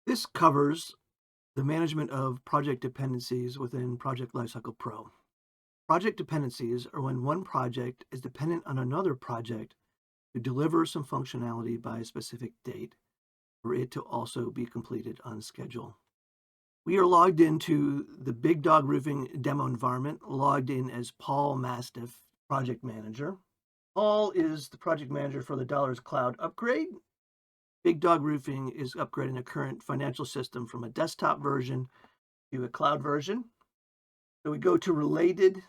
This covers the management of project dependencies within Project Lifecycle Pro. Project dependencies are when one project is dependent on another project to deliver some functionality by a specific date for it to also be completed on schedule. We are logged into the Big Dog Roofing demo environment, logged in as Paul Mastiff, project manager. Paul is the project manager for the Dollars Cloud upgrade. Big Dog Roofing is upgrading a current financial system from a desktop version to a cloud version. So we go to related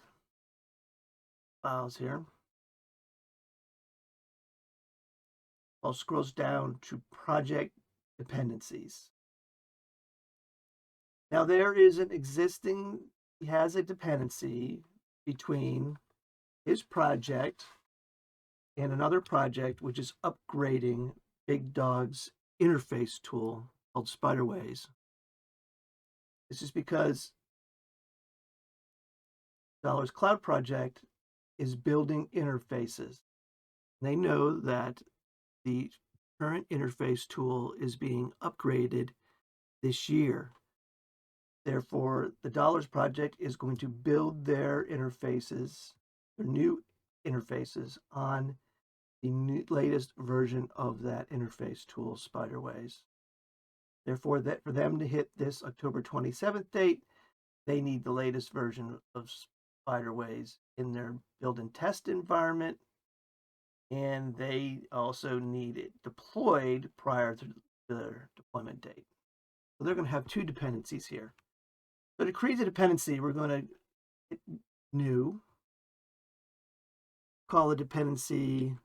files here. Paul scrolls down to project dependencies. Now there is an existing, he has a dependency between his project and another project, which is upgrading Big Dog's interface tool called Spiderways. This is because Dollar's Cloud project is building interfaces. They know that the current interface tool is being upgraded this year. Therefore, the Dollars project is going to build their interfaces, their new interfaces, on the latest version of that interface tool, Spiderways. Therefore, that for them to hit this October 27th date, they need the latest version of Spiderways in their build and test environment, and they also need it deployed prior to their deployment date. So they're going to have two dependencies here. So to create a dependency, we're going to hit new, call the dependency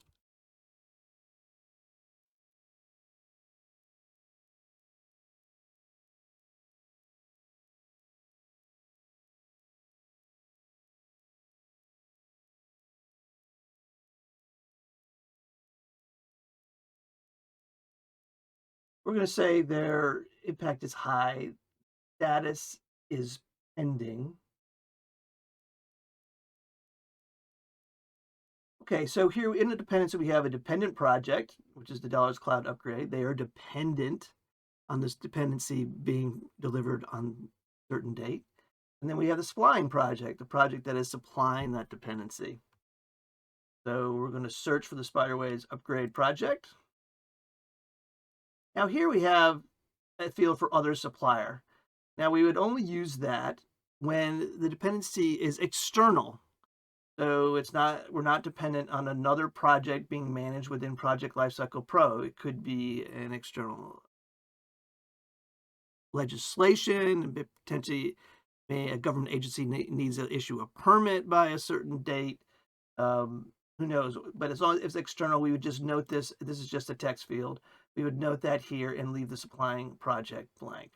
we're going to say their impact is high, status is pending. Okay, so here in the dependency, we have a dependent project, which is the Dollars Cloud upgrade. They are dependent on this dependency being delivered on a certain date. And then we have the supplying project, the project that is supplying that dependency. So we're going to search for the Spiderways upgrade project. Now here we have a field for other supplier. Now we would only use that when the dependency is external. So we're not dependent on another project being managed within Project Lifecycle Pro. It could be an external legislation, potentially a government agency needs to issue a permit by a certain date. Who knows? But as long as it's external, we would just note this. This is just a text field. We would note that here and leave the supplying project blank.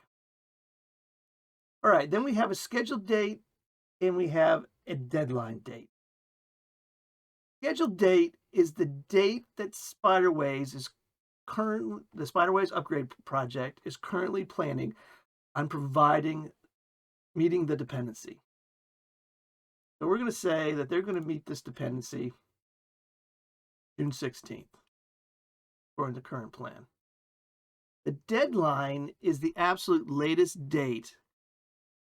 All right, then we have a scheduled date and we have a deadline date. Scheduled date is the date that the Spiderways upgrade project is currently planning on meeting the dependency. So we're going to say that they're going to meet this dependency June 16th, according to the current plan. The deadline is the absolute latest date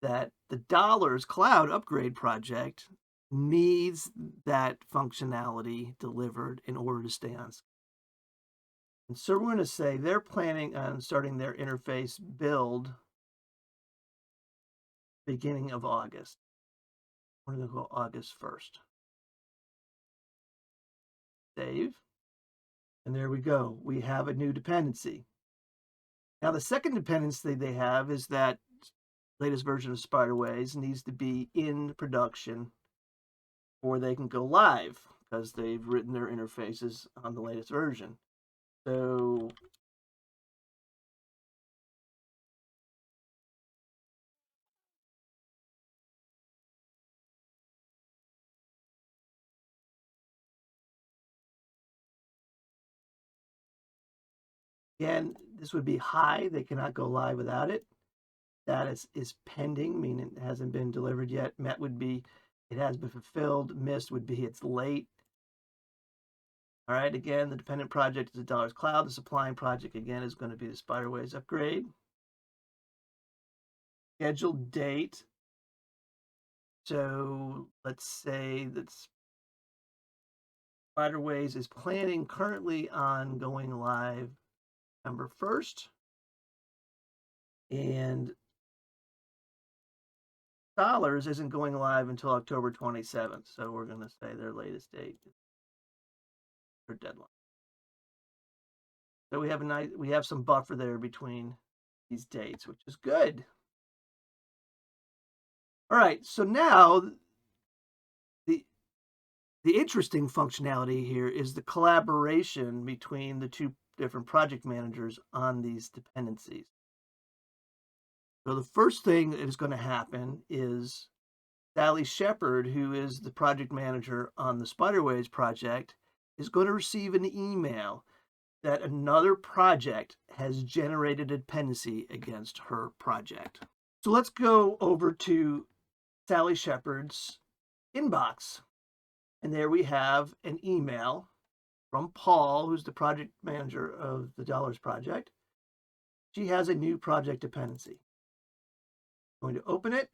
that the Dollars Cloud upgrade project needs that functionality delivered in order to stay on schedule. And so we're going to say they're planning on starting their interface build beginning of August. We're going to go August 1st. Save. And there we go. We have a new dependency. Now, the second dependency they have is that latest version of Spiderways needs to be in production before they can go live because they've written their interfaces on the latest version. So again, this would be high. They cannot go live without it. Status is pending, meaning it hasn't been delivered yet. Met would be it has been fulfilled. Missed would be it's late. All right, again, the dependent project is the Dollars Cloud. The supplying project, again, is going to be the Spiderways upgrade. scheduled date. So let's say that Spiderways is planning currently on going live September 1st. And Dollars isn't going live until October 27th. So we're going to say their latest date is their deadline. So we have some buffer there between these dates, which is good. All right, so now the interesting functionality here is the collaboration between the two different project managers on these dependencies. So the first thing that is going to happen is Sally Shepard, who is the project manager on the Spiderways project, is going to receive an email that another project has generated a dependency against her project. So let's go over to Sally Shepard's inbox. And there we have an email from Paul, who's the project manager of the Dollars project. She has a new project dependency. I'm going to open it.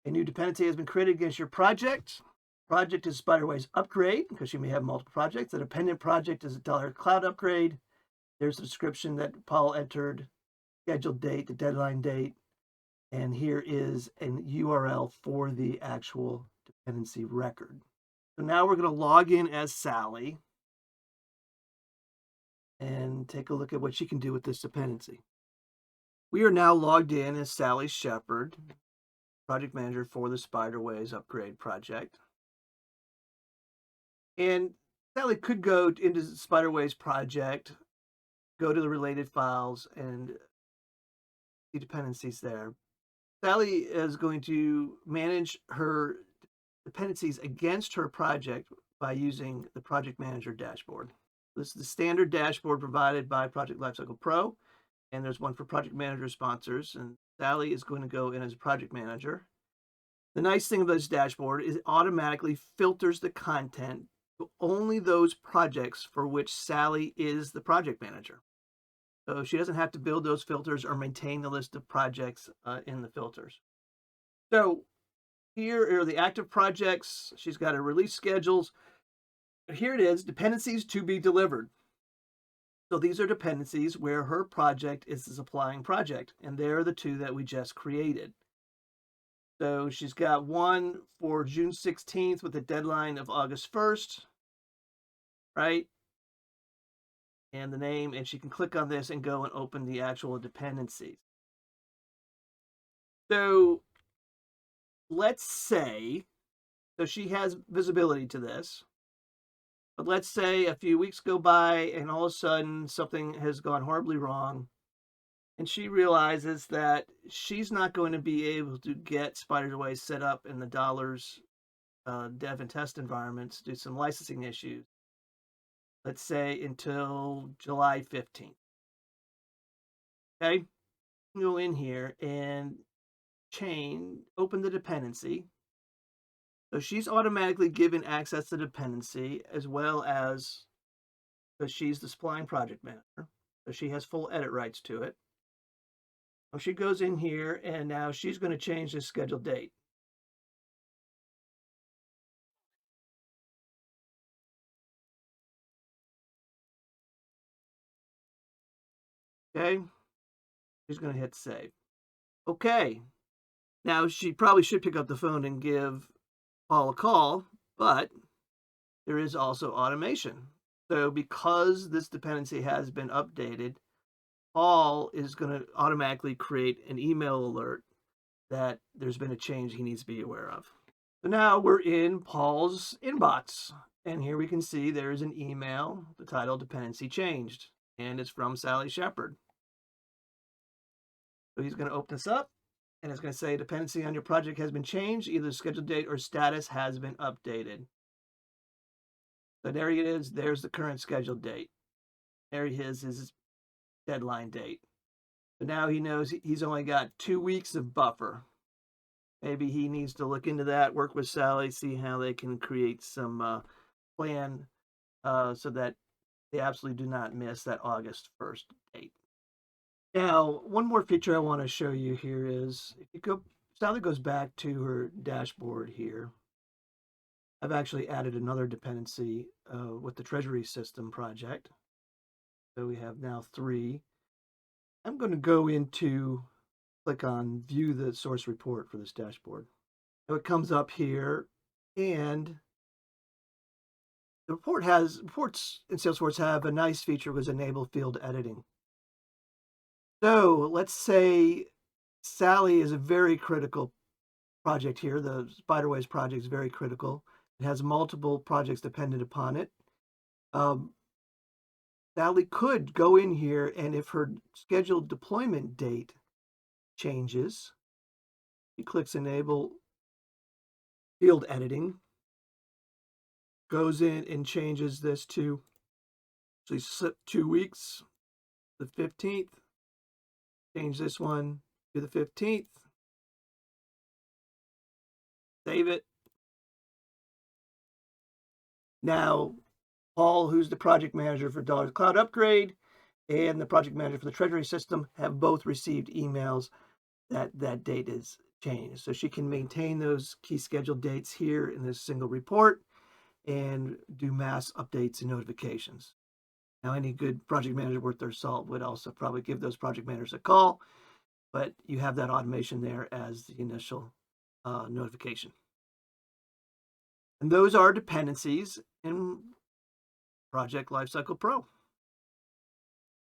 A new dependency has been created against your project. Project is Spiderways upgrade, because you may have multiple projects. The dependent project is a Dollar Cloud upgrade. There's the description that Paul entered, scheduled date, the deadline date, and here is an URL for the actual dependency record. So now we're going to log in as Sally and take a look at what she can do with this dependency. We are now logged in as Sally Shepard, project manager for the Spiderways upgrade project. And Sally could go into the Spiderways project, go to the related files, and see dependencies there. Sally is going to manage her dependencies against her project by using the project manager dashboard. This is the standard dashboard provided by Project Lifecycle Pro, and there's one for project manager sponsors, and Sally is going to go in as a project manager. The nice thing about this dashboard is it automatically filters the content to only those projects for which Sally is the project manager. So she doesn't have to build those filters or maintain the list of projects in the filters. So here are the active projects. She's got her release schedules. Here it is, dependencies to be delivered. So these are dependencies where her project is the supplying project, and they're the two that we just created. So she's got one for June 16th with a deadline of August 1st, right? And the name, and she can click on this and go and open the actual dependencies. So let's say, so she has visibility to this, but let's say a few weeks go by and all of a sudden something has gone horribly wrong, and she realizes that she's not going to be able to get Spiderways set up in the Dollars dev and test environments due to some licensing issues. Let's say until July 15th. Okay, go in here and open the dependency. So she's automatically given access to the dependency, as well as, because she's the supplying project manager, so she has full edit rights to it. So she goes in here and now she's going to change the scheduled date. Okay, she's going to hit save. Okay, now she probably should pick up the phone and give Paul a call, but there is also automation. So because this dependency has been updated, Paul is going to automatically create an email alert that there's been a change he needs to be aware of. So now we're in Paul's inbox, and here we can see there's an email, the title dependency changed, and it's from Sally Shepard. So he's going to open this up, and it's going to say dependency on your project has been changed, either scheduled date or status has been updated. So there it is, there's the current scheduled date. There he is, his deadline date. So now he knows he's only got 2 weeks of buffer. Maybe he needs to look into that, work with Sally, see how they can create some plan so that they absolutely do not miss that August 1st date. Now, one more feature I want to show you here is if you go, Sally goes back to her dashboard here. I've actually added another dependency with the Treasury System project. So we have now 3. I'm going to go into, click on view the source report for this dashboard. So it comes up here, and the reports in Salesforce have a nice feature was enable field editing. So let's say Sally is a very critical project here. The Spiderways project is very critical. It has multiple projects dependent upon it. Sally could go in here, and if her scheduled deployment date changes, she clicks enable field editing, goes in and changes this to, so you slip 2 weeks, the 15th, change this one to the 15th, save it. Now, Paul, who's the project manager for Dollar Cloud Upgrade, and the project manager for the Treasury System have both received emails that that date is changed. So she can maintain those key scheduled dates here in this single report and do mass updates and notifications. Now, any good project manager worth their salt would also probably give those project managers a call, but you have that automation there as the initial notification. And those are dependencies in Project Lifecycle Pro.